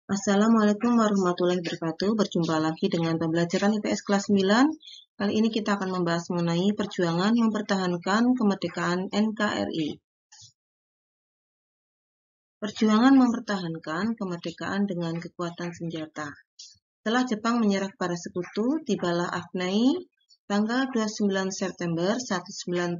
Assalamualaikum warahmatullahi wabarakatuh. Berjumpa lagi dengan pembelajaran IPS kelas 9. Kali ini kita akan membahas mengenai perjuangan mempertahankan kemerdekaan NKRI. Perjuangan mempertahankan kemerdekaan dengan kekuatan senjata. Setelah Jepang menyerah kepada sekutu, tibalah Afnai tanggal 29 September 1945.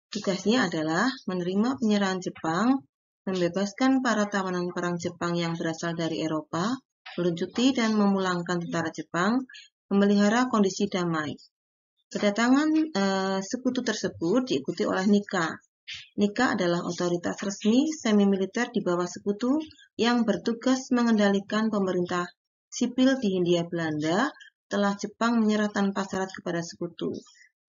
Tugasnya adalah menerima penyerahan Jepang, membebaskan para tawanan perang Jepang yang berasal dari Eropa, meluncuti dan memulangkan tentara Jepang, memelihara kondisi damai. Kedatangan sekutu tersebut diikuti oleh Nika. Nika adalah otoritas resmi semi-militer di bawah sekutu yang bertugas mengendalikan pemerintah sipil di Hindia Belanda setelah Jepang menyerah tanpa syarat kepada sekutu.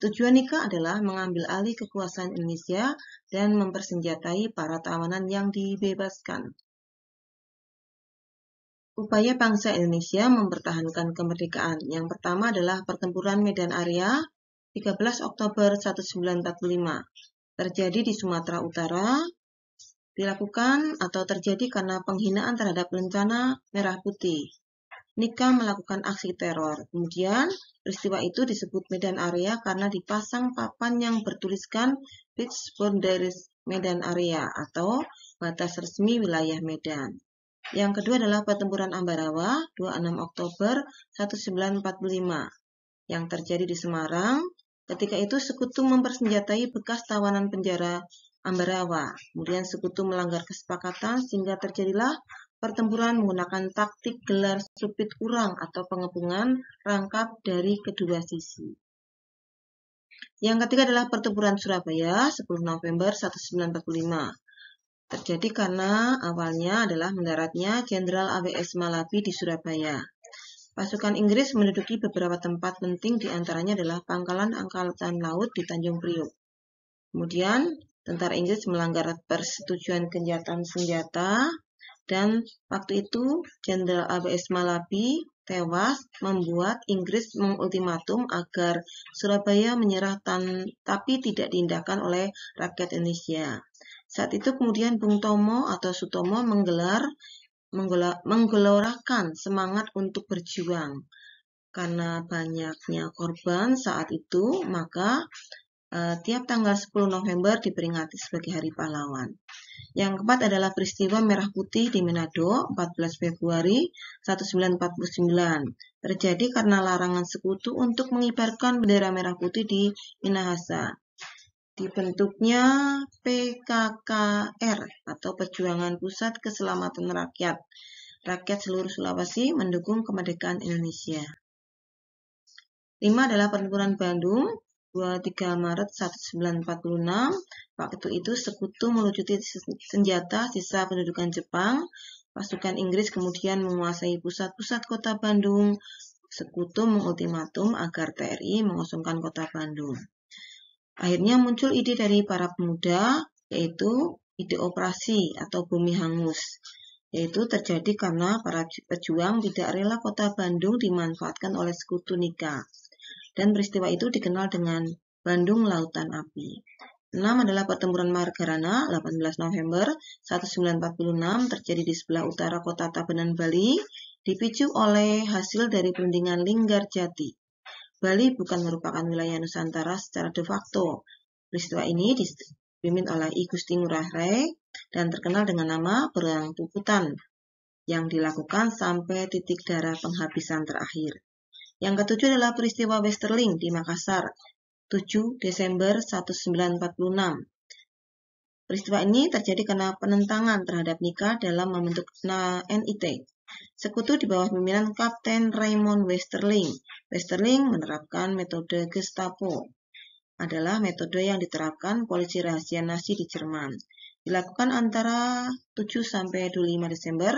Tujuan Nika adalah mengambil alih kekuasaan Indonesia dan mempersenjatai para tawanan yang dibebaskan. Upaya bangsa Indonesia mempertahankan kemerdekaan. Yang pertama adalah pertempuran Medan Area 13 Oktober 1945. Terjadi di Sumatera Utara, dilakukan atau terjadi karena penghinaan terhadap rencana Merah Putih. Nika melakukan aksi teror. Kemudian peristiwa itu disebut Medan Area karena dipasang papan yang bertuliskan Fixed Boundaries Medan Area atau batas resmi wilayah Medan. Yang kedua adalah pertempuran Ambarawa 26 Oktober 1945 yang terjadi di Semarang. Ketika itu sekutu mempersenjatai bekas tawanan penjara Ambarawa. Kemudian sekutu melanggar kesepakatan sehingga terjadilah pertempuran menggunakan taktik gelar supit urang atau pengepungan rangkap dari kedua sisi. Yang ketiga adalah pertempuran Surabaya 10 November 1945. Terjadi karena awalnya adalah mendaratnya Jenderal AWS Malabi di Surabaya. Pasukan Inggris menduduki beberapa tempat penting, diantaranya adalah pangkalan Angkatan Laut di Tanjung Priok. Kemudian tentara Inggris melanggar persetujuan gencatan senjata dan waktu itu Jenderal AWS Malabi tewas, membuat Inggris mengultimatum agar Surabaya menyerah tapi tidak diindahkan oleh rakyat Indonesia. Saat itu kemudian Bung Tomo atau Sutomo menggelorakan semangat untuk berjuang. Karena banyaknya korban saat itu, maka tiap tanggal 10 November diperingati sebagai Hari Pahlawan. Yang keempat adalah peristiwa Merah Putih di Manado 14 Februari 1949. Terjadi karena larangan sekutu untuk mengibarkan bendera merah putih di Minahasa. Dibentuknya PKKR atau Perjuangan Pusat Keselamatan Rakyat. Rakyat seluruh Sulawesi mendukung kemerdekaan Indonesia. 5 adalah pertempuran Bandung 23 Maret 1946. Waktu itu sekutu melucuti senjata sisa pendudukan Jepang. Pasukan Inggris kemudian menguasai pusat-pusat kota Bandung. Sekutu mengultimatum agar TRI mengosongkan kota Bandung. Akhirnya muncul ide dari para pemuda, yaitu ide operasi atau bumi hangus. Yaitu terjadi karena para pejuang tidak rela kota Bandung dimanfaatkan oleh sekutu Nika. Dan peristiwa itu dikenal dengan Bandung Lautan Api. 6 adalah pertempuran Margarana 18 November 1946 terjadi di sebelah utara kota Tabanan, Bali, dipicu oleh hasil dari perundingan Linggarjati. Bali bukan merupakan wilayah Nusantara secara de facto. Peristiwa ini dipimpin oleh I Gusti Ngurah Rai dan terkenal dengan nama Perang Puputan yang dilakukan sampai titik darah penghabisan terakhir. Yang ketujuh adalah peristiwa Westerling di Makassar 7 Desember 1946. Peristiwa ini terjadi karena penentangan terhadap Nika dalam membentuk NIT. Sekutu di bawah pimpinan Kapten Raymond Westerling. Westerling menerapkan metode Gestapo. Adalah metode yang diterapkan polisi rahasia Nazi di Jerman. Dilakukan antara 7 sampai 25 Desember,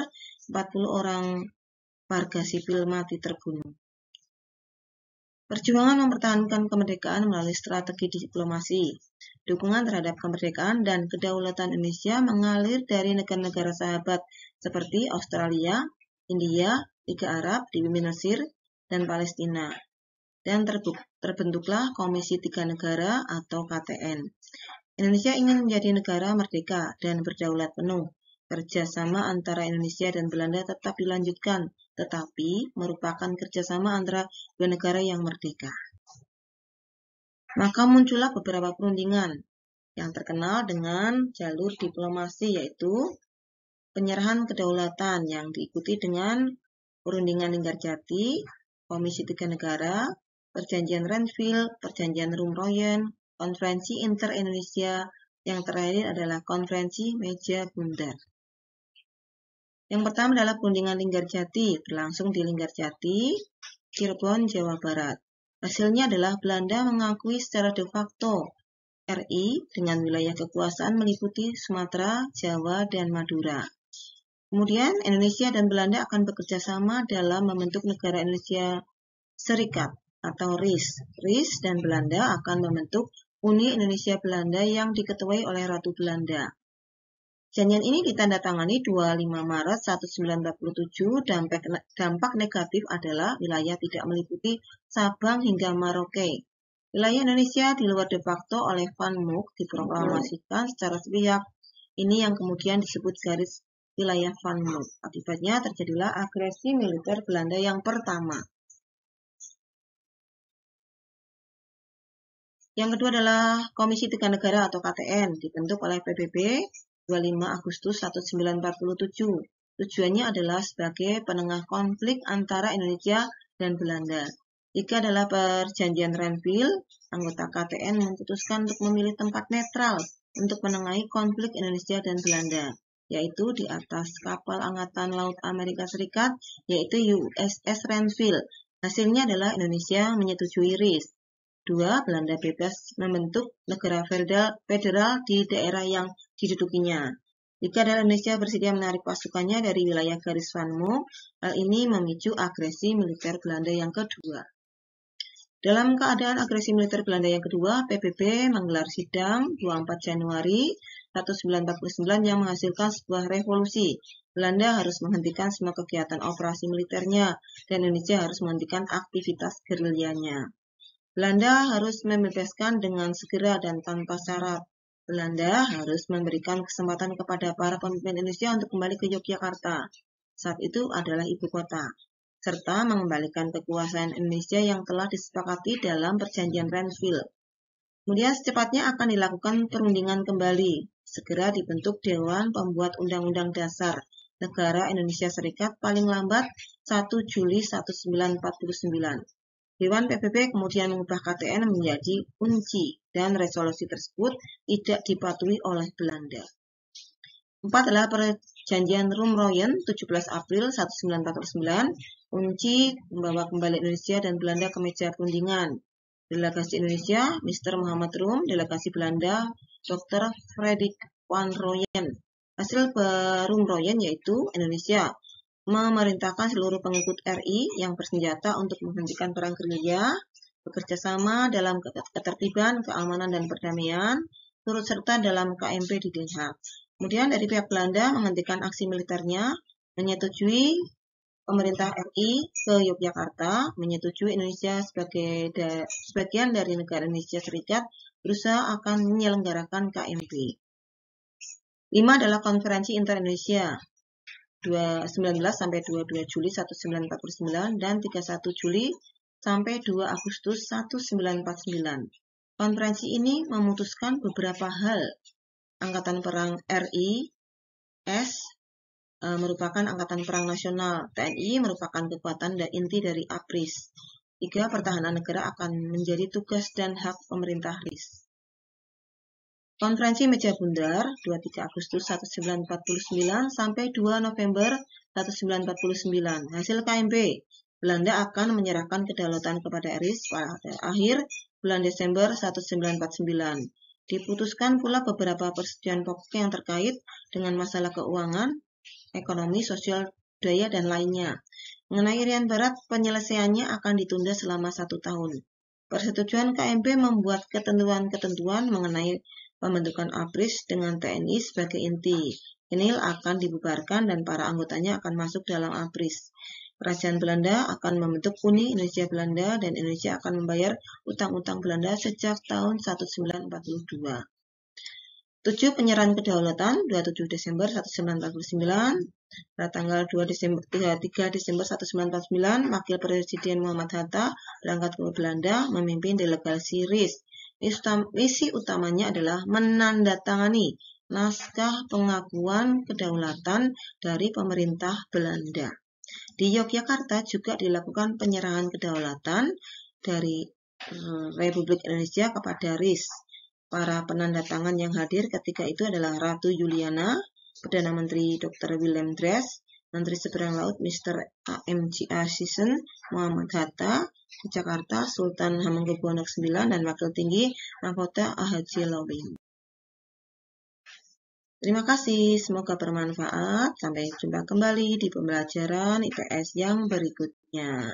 40 orang warga sipil mati terbunuh. Perjuangan mempertahankan kemerdekaan melalui strategi diplomasi. Dukungan terhadap kemerdekaan dan kedaulatan Indonesia mengalir dari negara-negara sahabat seperti Australia, India, Liga Arab, dipimpin Mesir, dan Palestina. Dan terbentuklah Komisi Tiga Negara atau KTN. Indonesia ingin menjadi negara merdeka dan berdaulat penuh. Kerjasama antara Indonesia dan Belanda tetap dilanjutkan, tetapi merupakan kerjasama antara dua negara yang merdeka. Maka muncullah beberapa perundingan yang terkenal dengan jalur diplomasi, yaitu penyerahan kedaulatan yang diikuti dengan Perundingan Linggarjati, Komisi Tiga Negara, Perjanjian Renville, Perjanjian Rumroyen, Konferensi Inter-Indonesia, yang terakhir adalah Konferensi Meja Bundar. Yang pertama adalah Perundingan Linggarjati, berlangsung di Linggarjati, Cirebon, Jawa Barat. Hasilnya adalah Belanda mengakui secara de facto RI dengan wilayah kekuasaan meliputi Sumatera, Jawa, dan Madura. Kemudian Indonesia dan Belanda akan bekerja sama dalam membentuk Negara Indonesia Serikat atau RIS. RIS dan Belanda akan membentuk Uni Indonesia Belanda yang diketuai oleh Ratu Belanda. Perjanjian ini ditandatangani 25 Maret 1947. Dampak negatif adalah wilayah tidak meliputi Sabang hingga Merauke. Wilayah Indonesia di luar de facto oleh Van Mook diproklamasikan secara sepihak. Ini yang kemudian disebut garis wilayah Van Mook. Akibatnya terjadilah agresi militer Belanda yang pertama. Yang kedua adalah Komisi Tiga Negara atau KTN, dibentuk oleh PBB 25 Agustus 1947. Tujuannya adalah sebagai penengah konflik antara Indonesia dan Belanda. Tiga adalah Perjanjian Renville. Anggota KTN memutuskan untuk memilih tempat netral untuk menengahi konflik Indonesia dan Belanda, yaitu di atas kapal Angkatan Laut Amerika Serikat, yaitu USS Renville. Hasilnya adalah Indonesia menyetujui RIS. 2. Belanda bebas membentuk negara federal di daerah yang didudukinya. 3. adalah Indonesia bersedia menarik pasukannya dari wilayah garis Van Mook. Hal ini memicu agresi militer Belanda yang kedua. Dalam keadaan agresi militer Belanda yang kedua, PBB menggelar sidang 24 Januari 1949 yang menghasilkan sebuah revolusi. Belanda harus menghentikan semua kegiatan operasi militernya dan Indonesia harus menghentikan aktivitas gerilyanya. Belanda harus membebaskan dengan segera dan tanpa syarat. Belanda harus memberikan kesempatan kepada para pemimpin Indonesia untuk kembali ke Yogyakarta. Saat itu adalah ibu kota, serta mengembalikan kekuasaan Indonesia yang telah disepakati dalam Perjanjian Renville. Kemudian secepatnya akan dilakukan perundingan kembali. Segera dibentuk Dewan Pembuat Undang-Undang Dasar Negara Indonesia Serikat paling lambat 1 Juli 1949. Dewan PBB kemudian mengubah KTN menjadi UNCI dan resolusi tersebut tidak dipatuhi oleh Belanda. 4 adalah Perjanjian Rumroyen 17 April 1949. UNCI membawa kembali Indonesia dan Belanda ke meja perundingan. Delegasi Indonesia, Mr. Muhammad Rum, delegasi Belanda, Dr. Fredrik van Rooyen. Hasil Rumroyen yaitu Indonesia memerintahkan seluruh pengikut RI yang bersenjata untuk menghentikan perang gerilya, bekerja sama dalam ketertiban, keamanan, dan perdamaian, turut serta dalam KMP di Den Haag. Kemudian dari pihak Belanda menghentikan aksi militernya, menyetujui pemerintah RI ke Yogyakarta, menyetujui Indonesia sebagai sebagian dari negara Indonesia Serikat, berusaha akan menyelenggarakan KMP. 5 adalah Konferensi Inter-Indonesia 19 sampai 22 Juli 1949 dan 31 Juli sampai 2 Agustus 1949. Konferensi ini memutuskan beberapa hal. Angkatan Perang RI merupakan angkatan perang nasional. TNI merupakan kekuatan dan inti dari APRIS. 3. Pertahanan negara akan menjadi tugas dan hak pemerintah RIS. Konferensi Meja Bundar 23 Agustus 1949 sampai 2 November 1949. Hasil KMP, Belanda akan menyerahkan kedaulatan kepada RIS pada akhir bulan Desember 1949. Diputuskan pula beberapa persetujuan pokok yang terkait dengan masalah keuangan, ekonomi, sosial, budaya, dan lainnya. Mengenai Irian Barat, penyelesaiannya akan ditunda selama 1 tahun. Persetujuan KMP membuat ketentuan-ketentuan mengenai pembentukan APRIS dengan TNI sebagai inti. INIL akan dibubarkan dan para anggotanya akan masuk dalam APRIS. Kerajaan Belanda akan membentuk Uni Indonesia Belanda dan Indonesia akan membayar utang-utang Belanda sejak tahun 1942. 7. Penyerahan kedaulatan 27 Desember 1949. Pada tanggal 3 Desember 1949, Wakil Presiden Muhammad Hatta berangkat ke Belanda memimpin delegasi RIS. Misi utamanya adalah menandatangani naskah pengakuan kedaulatan dari pemerintah Belanda. Di Yogyakarta juga dilakukan penyerahan kedaulatan dari Republik Indonesia kepada RIS. Para penandatangan yang hadir ketika itu adalah Ratu Juliana, Perdana Menteri Dr. Willem Drees, Menteri Seberang Laut Mr. A.M.G. Asisen, Muhammad Hatta, di Jakarta Sultan Hamengkubuwono IX, dan Wakil Tinggi Mahkota Haji Lowing. Terima kasih, semoga bermanfaat. Sampai jumpa kembali di pembelajaran IPS yang berikutnya.